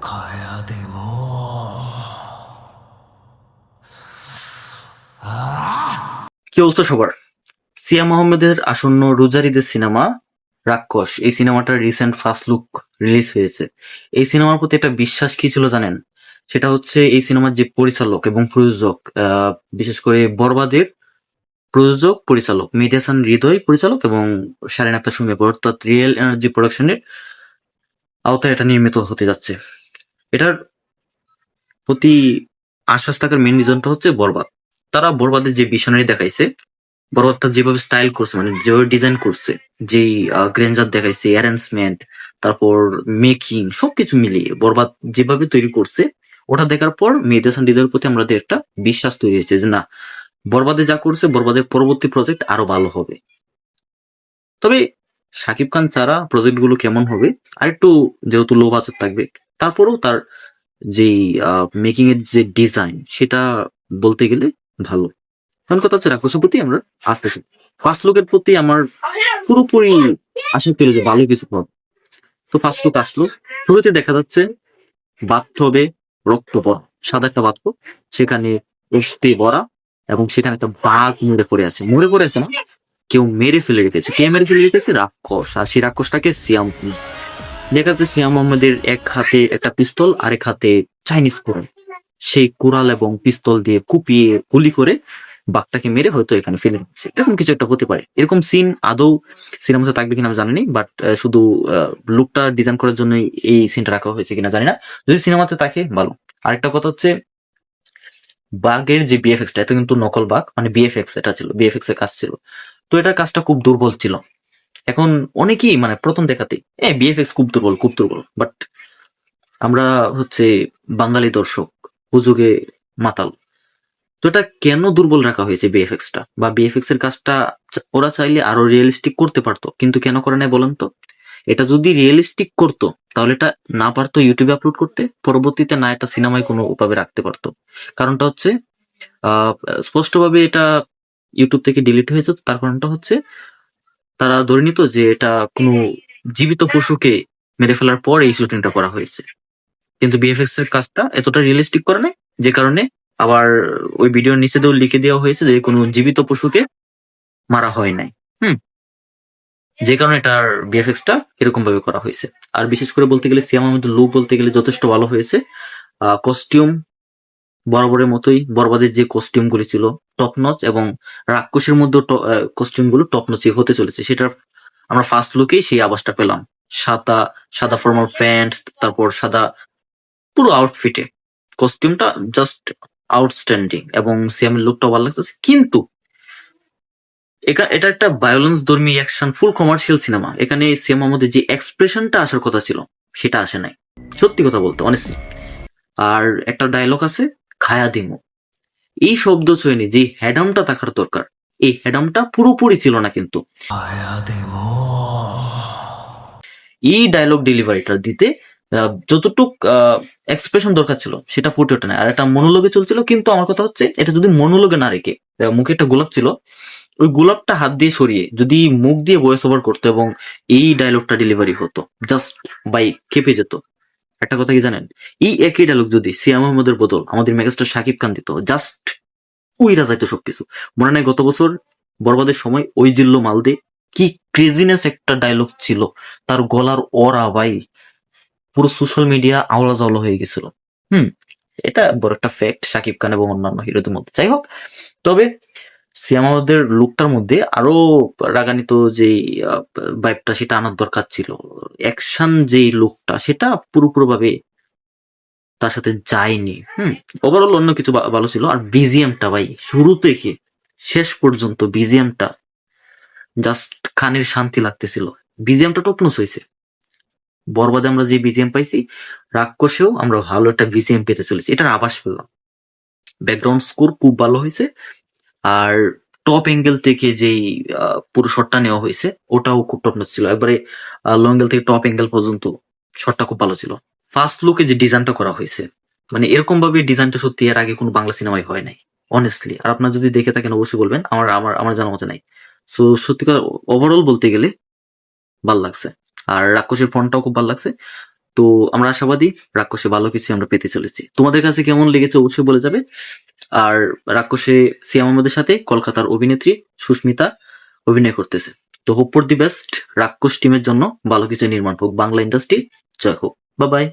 가야 돼 뭐. কি অবস্থা সবার? সিয়াম আহমেদের আসন্ন রোজার ঈদের সিনেমা রাক্ষস, এই সিনেমাটার রিসেন্ট ফার্স্ট লুক রিলিজ হয়েছে। এই সিনেমার প্রতি একটা বিশ্বাস কি ছিল জানেন? সেটা হচ্ছে এই সিনেমার যে পরিচালক এবং প্রযোজক, বিশেষ করে বরবাদের প্রযোজক পরিচালক মেহেদী হাসান হৃদয় পরিচালক এবং শারীন আক্তার সুমি, অর্থাৎ রিয়েল এনার্জি প্রোডাকশনের আওতায় এটা নির্মিত হতে যাচ্ছে। এটার প্রতি আশ্বাস থাকার মেন রিজনটা হচ্ছে বরবাদ। তারা বরবাদের যে ভিশনারি দেখাইছে, বরবাদটা যেভাবে স্টাইল করছে, মানে যেভাবে ডিজাইন করছে, যেই গ্রেঞ্জার দেখাইছে, অ্যারেঞ্জমেন্ট, তারপর মেকিং, সবকিছু মিলিয়ে বরবাদ যেভাবে তৈরি করছে, ওটা দেখার পর মেহেদী হাসান হৃদয়ের প্রতি আমাদের একটা বিশ্বাস তৈরি হয়েছে যে না, বরবাদে যা করছে বরবাদের পরবর্তী প্রজেক্ট আরো ভালো হবে। তবে শাকিব খান ছাড়া প্রজেক্ট গুলো কেমন হবে আর একটু, যেহেতু লো বাজেট থাকবে, তারপরেও তার যেই মেকিং এর যে ডিজাইন, সেটা বলতে গেলে ভালো। এখন কথা হচ্ছে রাক্ষসের প্রতি আমরা আসতেছি। ফার্স্ট লুকের প্রতি আমার পুরোপুরি আশা ছিল যে ভালো কিছু পাবো। তো ফার্স্ট লুক আসলো, শুরুতে দেখা যাচ্ছে বাথটবে রক্ত ভরা, সাদা একটা বাথটব, সেখানে অস্থি ভরা, এবং সেখানে একটা বাঘ মরে পড়ে আছে না, কেউ মেরে ফেলে রেখেছে। কে মেরে ফেলে রেখেছে? রাক্ষস। আর সেই রাক্ষসটাকে সিয়াম। দেখা যাচ্ছে সিয়াম আহমেদের এক হাতে একটা পিস্তল, আরেক হাতে চাইনিজ কোরাল। সেই কোরাল এবং পিস্তল দিয়ে কুপিয়ে গুলি করে বাঘটাকে মেরে হয়তো এখানে ফেলে দিচ্ছে, এরকম কিছু একটা হতে পারে। এরকম সিন আদৌ সিনেমাতে থাকবে কিনা আমি জানি, বাট শুধু লুকটা ডিজাইন করার জন্য এই সিনটা রাখা হয়েছে কিনা জানি না। যদি সিনেমাতে থাকে ভালো। আরেকটা কথা হচ্ছে, বাঘের যে বিএফএক্সটা, এটা কিন্তু নকল বাঘ, মানে বিএফএক্স এটা ছিল, বিএফএক্স এর কাজ ছিল। তো এটার কাজটা খুব দুর্বল ছিল। এখন অনেকেই মানে প্রথম দেখাতে বিএফএক্স খুব দুর্বল, খুব দুর্বল, বাট আমরা হচ্ছে বাঙালি দর্শক, হুজুগে মাতাল। তো এটা কেন দুর্বল রাখা হয়েছে বিএফএক্সটা, বা বিএফএক্স এর কাজটা ওরা চাইলে আরো রিয়েলিস্টিক করতে পারতো, কিন্তু কেন করে নাই বলেন তো? এটা যদি রিয়েলিস্টিক করতো তাহলে এটা না পারতো ইউটিউবে আপলোড করতে, পরবর্তীতে না এটা সিনেমায় কোনো ভাবে রাখতে পারতো। কারণটা হচ্ছে স্পষ্টভাবে এটা ইউটিউব থেকে ডিলিট হয়ে যেত। তার কারণটা হচ্ছে তারা ধরে নিত যে এটা কোনো জীবিত পশুকে মেরে ফেলার পর এই শুটিংটা করা হয়েছে। কিন্তু বিএফএক্স এর কাজটা এতটা রিয়েলিস্টিক করে নাই, যে কারণে আবার ওই ভিডিওর নিচে দিয়েও লিখে দেওয়া হয়েছে যে কোনো জীবিত পশুকে মারা হয় নাই। হুম, যে কারণে এটার বিএফএক্সটা এরকম ভাবে করা হয়েছে। আর বিশেষ করে বলতে গেলে সিয়াম আহমেদের লুক বলতে গেলে যথেষ্ট ভালো হয়েছে। কস্টিউম বরাবরের মতোই, বরবাদের যে কস্টিউম গুলি ছিল টপ নচ, এবং রাক্ষসের মধ্যে কস্টিউম গুলো টপ নচই হতে চলেছে। সেটার আমরা ফার্স্ট লুকেই সেই আভাসটা পেলাম। সাদা সাদা ফর্মাল প্যান্ট, তারপর সাদা পুরো আউটফিটে কস্টিউমটা জাস্ট আউটস্ট্যান্ডিং, এবং সিয়ামের লুকটা ভালো লাগতেছে। কিন্তু এটা একটা ভায়োলেন্স ধর্মী অ্যাকশন ফুল কমার্শিয়াল সিনেমা। এখানে সিয়াম আহমেদের যে এক্সপ্রেশনটা আসার কথা ছিল সেটা আসে নাই, সত্যি কথা বলতে, অনেস্টলি। আর একটা ডায়লগ আছে, খায়া দিমু। এই শব্দ চয়নে যে হ্যাডামটা থাকার দরকার, এই হ্যাডামটা পুরোপুরি ছিল না। কিন্তু 가야 돼 뭐. এই ডায়লগ ডেলিভারিটা দিতে যতটুক এক্সপ্রেশন দরকার ছিল সেটা ফুটে ওঠে না। আর একটা মনোলগে চলছিল, কিন্তু আমার কথা হচ্ছে এটা যদি মনোলগে না রেখে, মুখে একটা গোলাপ ছিল, ওই গোলাপটা হাত দিয়ে সরিয়ে যদি মুখ দিয়ে ভয়েস ওভার করতো এবং এই ডায়লগটা ডেলিভারি হতো, জাস্ট বাই কেঁপে যেত। একটা কথা কি জানেন, এই একই ডায়লগ যদি সিয়াম আহমদের বদল আমাদের মেগাস্টার শাকিব খান দিত, জাস্ট উইরা যাইতো সবকিছু। মনে নাই গত বছর বরবাদের সময় ওই জিল্লো মালদে, কি ক্রেজিনেস একটা ডায়লগ ছিল, তার গলার ওরা ভাই, পুরো সোশ্যাল মিডিয়া আওলা জাওলা হয়ে গেছিল। হুম, এটা বড় একটা ফ্যাক্ট শাকিব খান এবং অন্যান্য হিরোদের মধ্যে। যাই হোক, তবে সিয়াম আহমেদের লুকটার মধ্যে আরো রাগান্বিত যে ভাইবটা সেটা আনার দরকার ছিল। অ্যাকশন যে লুকটা সেটা পুরোপুরি ভাবে তার সাথে যায়নি। ওভারঅল অন্য কিছু ভালো ছিল। আর বিজিএমটা ভাই, শুরু থেকে শেষ পর্যন্ত বিজিএমটা জাস্ট কানের শান্তি লাগতেছিল। বিজিএমটা টপনস হয়েছে। বরবাদে আমরা যে বিজিএম পাইছি, রাক্ষসেও আমরা ভালো একটা বিজিএম পেতে চলেছি, এটার আভাস পেলাম। ব্যাকগ্রাউন্ড স্কোর খুব ভালো হয়েছে। আর টপ অ্যাঙ্গেল থেকে যেই পুরো শটটা নেওয়া হয়েছে ওটাও খুব টপ নচ ছিল। একবারে লো অ্যাঙ্গেল থেকে টপ অ্যাঙ্গেল পর্যন্ত শটটা খুব ভালো ছিল। ফার্স্ট লুকে যে ডিজাইনটা করা হয়েছে, মানে এরকম ভাবে ডিজাইনটা সত্যি এর আগে কোনো বাংলা সিনেমায় হয় নাই, অনেস্টলি। আর আপনার যদি দেখে থাকেন অবশ্যই বলবেন, আমার আমার আমার জানা মতে নাই। সো সত্যিকার ওভারঅল বলতে গেলে ভাল লাগছে। আর রাক্ষসের ফন্টটাও খুব ভালো লাগছে। তো আমরা আশাবাদী রাক্ষসে ভালো কিছু আমরা পেতে চলেছি। তোমাদের কাছে কেমন লেগেছে অবশ্যই বলে যাবে। আর রাক্ষসে সিয়াম আহমেদের সাথে কলকাতার অভিনেত্রী সুস্মিতা অভিনয় করতেছে। তো হোপ ফর দি বেস্ট, রাক্ষস টিমের জন্য ভালো কিছু নির্মাণ হোক, বাংলা ইন্ডাস্ট্রি জয় হোক। Bye bye.